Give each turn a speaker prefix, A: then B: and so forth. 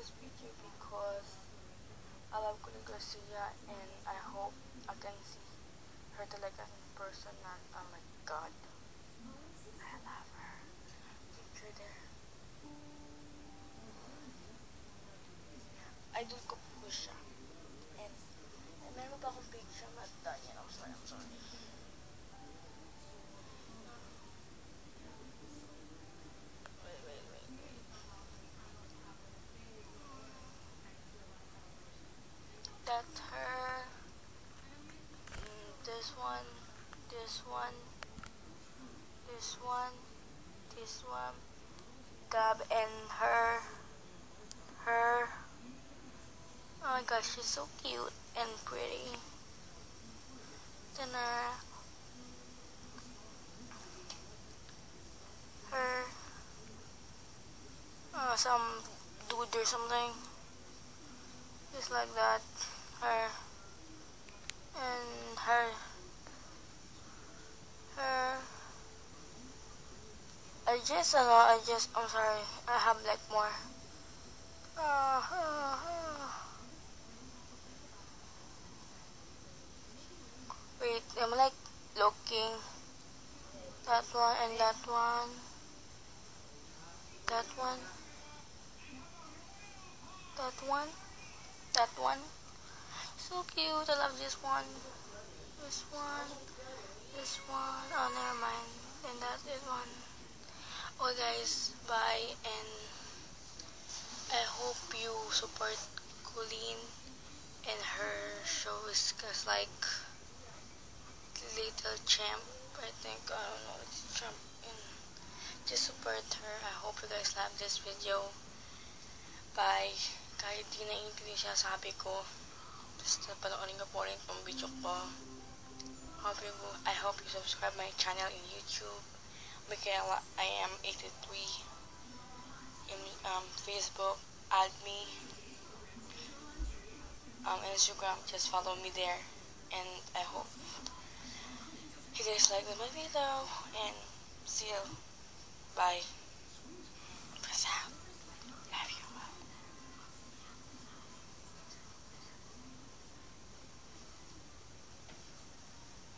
A: this video because I love Kuya Garcia and I hope I can see her talaga in person na, oh my god, I love her. Picture there. Idol ko po siya. And meron pa akong picture at Daniel. I'm sorry. Wait. That's her. This one. Gab and her. Oh my gosh, she's so cute and pretty. Then her, some dude or something, just like that. Her and her. I'm sorry. I have like more. Wait, I'm like looking. That one and that one. That one. So cute. I love this one. This one. Oh, never mind. Then that is one. Okay, guys. Bye. And I hope you support Colleen and her shows. Cause like Little Champ, I think. I don't know. It's Champ. And just support her. I hope you guys love this video. Bye. Kahit di naiintindihan siya sabi ko, basta panoorin ko po rin itong video ko. I hope you subscribe my channel in YouTube. Michaela, I am 83. In Facebook, add me. Instagram, just follow me there. And I hope you guys like my video. And see you. Bye.